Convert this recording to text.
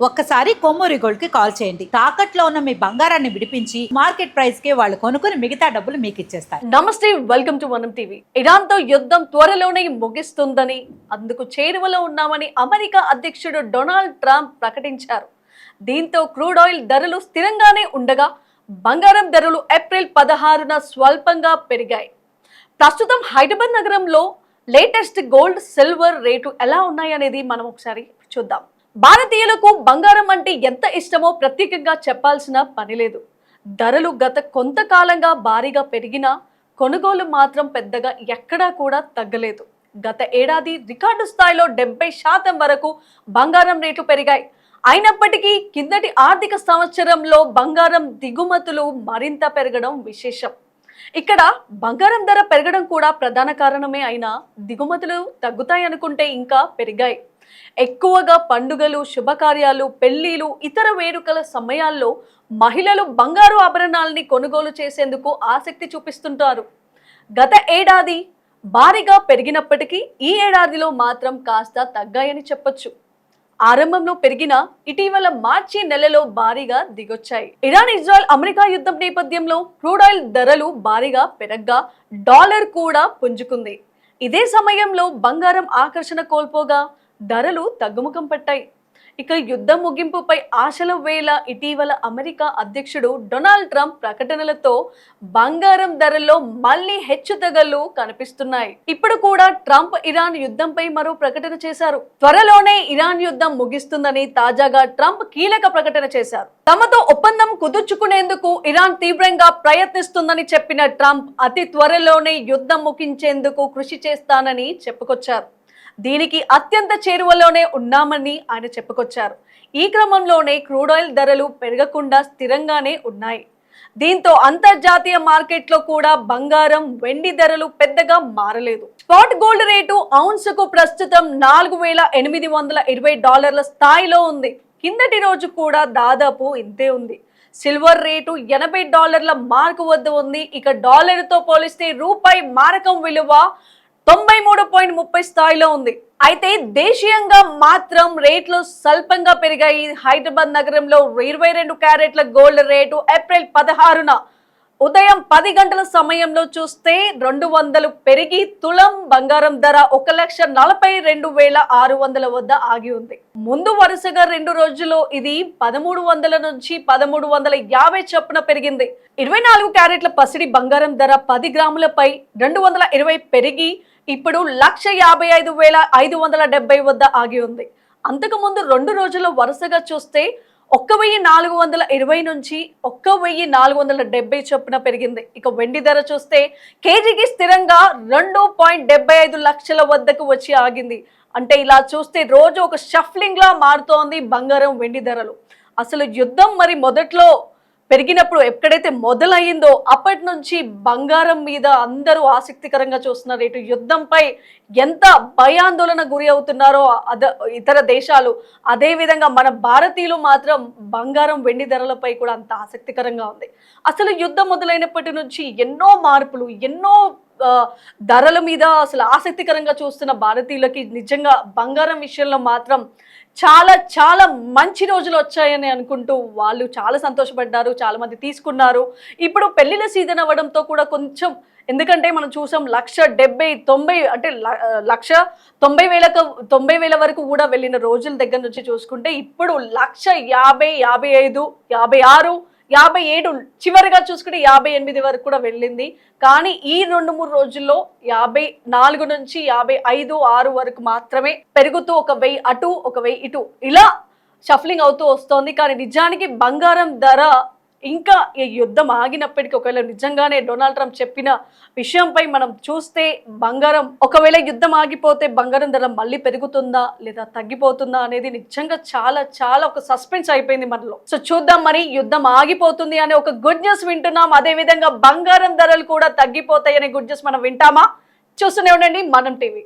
ఒక్కసారి కొమ్మూరి గోల్డ్ కి కాల్ చేయండి. తాకట్లో ఉన్న మీ బంగారాన్ని విడిపించి మార్కెట్ ప్రైస్ కి వాళ్ళు కొనుక్కుని మిగతా డబ్బులు మీకు ఇచ్చేస్తారు. నమస్తే, వెల్కమ్ టు మనం టీవీ. ఇరాన్ తో యుద్ధం త్వరలోనే ముగిస్తుందని, అందుకు చేరువలో ఉన్నామని అమెరికా అధ్యక్షుడు డొనాల్డ్ ట్రంప్ ప్రకటించారు. దీంతో క్రూడ్ ఆయిల్ ధరలు స్థిరంగానే ఉండగా బంగారం ధరలు ఏప్రిల్ 16న స్వల్పంగా పెరిగాయి. ప్రస్తుతం హైదరాబాద్ నగరంలో లేటెస్ట్ గోల్డ్ సిల్వర్ రేటు ఎలా ఉన్నాయనేది మనం ఒకసారి చూద్దాం. భారతీయులకు బంగారం అంటే ఎంత ఇష్టమో ప్రత్యేకంగా చెప్పాల్సిన పని లేదు. ధరలు గత కొంతకాలంగా భారీగా పెరిగినా కొనుగోలు మాత్రం పెద్దగా ఎక్కడా కూడా తగ్గలేదు. గత ఏడాది రికార్డు స్థాయిలో 70% వరకు బంగారం రేట్లు పెరిగాయి. అయినప్పటికీ కిందటి ఆర్థిక సంవత్సరంలో బంగారం దిగుమతులు మరింత పెరగడం విశేషం. ఇక్కడ బంగారం ధర పెరగడం కూడా ప్రధాన కారణమే అయినా దిగుమతులు తగ్గుతాయి అనుకుంటే ఇంకా పెరిగాయి. ఎక్కువగా పండుగలు, శుభకార్యాలు, పెళ్లిలు, ఇతర వేడుకల సమయాల్లో మహిళలు బంగారు ఆభరణాలని కొనుగోలు చేసేందుకు ఆసక్తి చూపిస్తుంటారు. గత ఏడాది భారీగా పెరిగినప్పటికీ ఈ ఏడాదిలో మాత్రం కాస్త తగ్గాయని చెప్పొచ్చు. ఆరంభంలో పెరిగిన ఇటీవల మార్చి నెలలో భారీగా దిగొచ్చాయి. ఇరాన్, ఇజ్రాయెల్, అమెరికా యుద్ధం నేపథ్యంలో క్రూడ్ ఆయిల్ ధరలు భారీగా పెరగ్గా డాలర్ కూడా పుంజుకుంది. ఇదే సమయంలో బంగారం ఆకర్షణ కోల్పోగా ధరలు తగ్గుముఖం పట్టాయి. ఇక యుద్ధం ముగింపుపై ఆశల వేళ ఇటీవల అమెరికా అధ్యక్షుడు డొనాల్డ్ ట్రంప్ ప్రకటనలతో బంగారం ధరల్లో మళ్లీ హెచ్చుతగ్గులు కనిపిస్తున్నాయి. ఇప్పుడు కూడా ట్రంప్ ఇరాన్ యుద్ధంపై మరో ప్రకటన చేశారు. త్వరలోనే ఇరాన్ యుద్ధం ముగిస్తుందని తాజాగా ట్రంప్ కీలక ప్రకటన చేశారు. తమతో ఒప్పందం కుదుర్చుకునేందుకు ఇరాన్ తీవ్రంగా ప్రయత్నిస్తుందని చెప్పిన ట్రంప్ అతి త్వరలోనే యుద్ధం ముగించేందుకు కృషి చేస్తానని చెప్పుకొచ్చారు. దీనికి అత్యంత చేరువలోనే ఉన్నామని ఆయన చెప్పుకొచ్చారు. ఈ క్రమంలోనే క్రూడ్ ఆయిల్ ధరలు పెరగకుండా స్థిరంగానే ఉన్నాయి. దీంతో అంతర్జాతీయ మార్కెట్లో కూడా బంగారం, వెండి ధరలు పెద్దగా మారలేదు. స్పాట్ గోల్డ్ రేటు ఔన్సుకు ప్రస్తుతం $4,820 స్థాయిలో ఉంది. కిందటి రోజు కూడా దాదాపు ఇంతే ఉంది. సిల్వర్ రేటు $80 మార్కు వద్ద ఉంది. ఇక డాలర్తో పోలిస్తే రూపాయి మారకం విలువ 93.30 స్థాయిలో ఉంది. అయితే దేశీయంగా మాత్రం రేట్లు స్వల్పంగా పెరిగాయి. హైదరాబాద్ నగరంలో 22 క్యారెట్ల గోల్డ్ రేటు ఏప్రిల్ 16న ఉదయం 10 గంటల సమయంలో చూస్తే 200 పెరిగి తులం బంగారం ధర 1,42,600 వద్ద ఆగి ఉంది. ముందు వరుసగా 2 రోజుల్లో ఇది 1300 నుంచి 1350 చొప్పున పెరిగింది. 24 క్యారెట్ల పసిడి బంగారం ధర 10 గ్రాములపై 220 పెరిగి ఇప్పుడు 1,55,570 వద్ద ఆగి ఉంది. అంతకు ముందు 2 రోజుల్లో వరుసగా చూస్తే 1,420 నుంచి 1,470 చొప్పున పెరిగింది. ఇక వెండి ధర చూస్తే కేజీకి స్థిరంగా 2.75 లక్షల వద్దకు వచ్చి ఆగింది. అంటే ఇలా చూస్తే రోజు ఒక షఫ్లింగ్ లా మారుతోంది బంగారం, వెండి ధరలు. అసలు యుద్ధం మరి మొదట్లో పెరిగినప్పుడు ఎక్కడైతే మొదలయ్యిందో అప్పటి నుంచి బంగారం మీద అందరూ ఆసక్తికరంగా చూస్తున్నారు. ఇటు యుద్ధంపై ఎంత భయాందోళన గురి అవుతున్నారో ఇతర దేశాలు, అదే విధంగా మన భారతీయులు మాత్రం బంగారం, వెండి ధరలపై కూడా అంత ఆసక్తికరంగా ఉంది. అసలు యుద్ధం మొదలైనప్పటి నుంచి ఎన్నో మార్పులు, ఎన్నో ధరల మీద అసలు ఆసక్తికరంగా చూస్తున్న భారతీయులకి నిజంగా బంగారం విషయంలో మాత్రం చాలా చాలా మంచి రోజులు వచ్చాయని అనుకుంటూ వాళ్ళు చాలా సంతోషపడ్డారు. చాలా మంది తీసుకున్నారు. ఇప్పుడు పెళ్లిళ్ళ సీజన్ అవ్వడంతో కూడా కొంచెం, ఎందుకంటే మనం చూసాం 1,70,90 అంటే 1,90,000 వరకు కూడా వెళ్ళిన రోజుల దగ్గర నుంచి చూసుకుంటే ఇప్పుడు 1,50,000, 55, 56, 57, చివరిగా చూసుకుంటే 58 వరకు కూడా వెళ్ళింది. కానీ ఈ 2-3 రోజుల్లో 54 నుంచి 55, 6 వరకు మాత్రమే పెరుగుతూ 1,000 అటు 1,000 ఇటు ఇలా షఫ్లింగ్ అవుతూ వస్తోంది. కానీ నిజానికి బంగారం ధర ఇంకా ఈ యుద్ధం ఆగినప్పటికీ, ఒకవేళ నిజంగానే డొనాల్డ్ ట్రంప్ చెప్పిన విషయంపై మనం చూస్తే బంగారం, ఒకవేళ యుద్ధం ఆగిపోతే బంగారం ధర మళ్ళీ పెరుగుతుందా లేదా తగ్గిపోతుందా అనేది నిజంగా చాలా చాలా ఒక సస్పెన్స్ అయిపోయింది మనలో. సో చూద్దాం, మరి యుద్ధం ఆగిపోతుంది అనే ఒక గుడ్ న్యూస్ వింటున్నాం. అదే విధంగా బంగారం ధరలు కూడా తగ్గిపోతాయి అనే గుడ్ న్యూస్ మనం వింటామా? చూస్తూనే ఉండండి మనం టీవీ.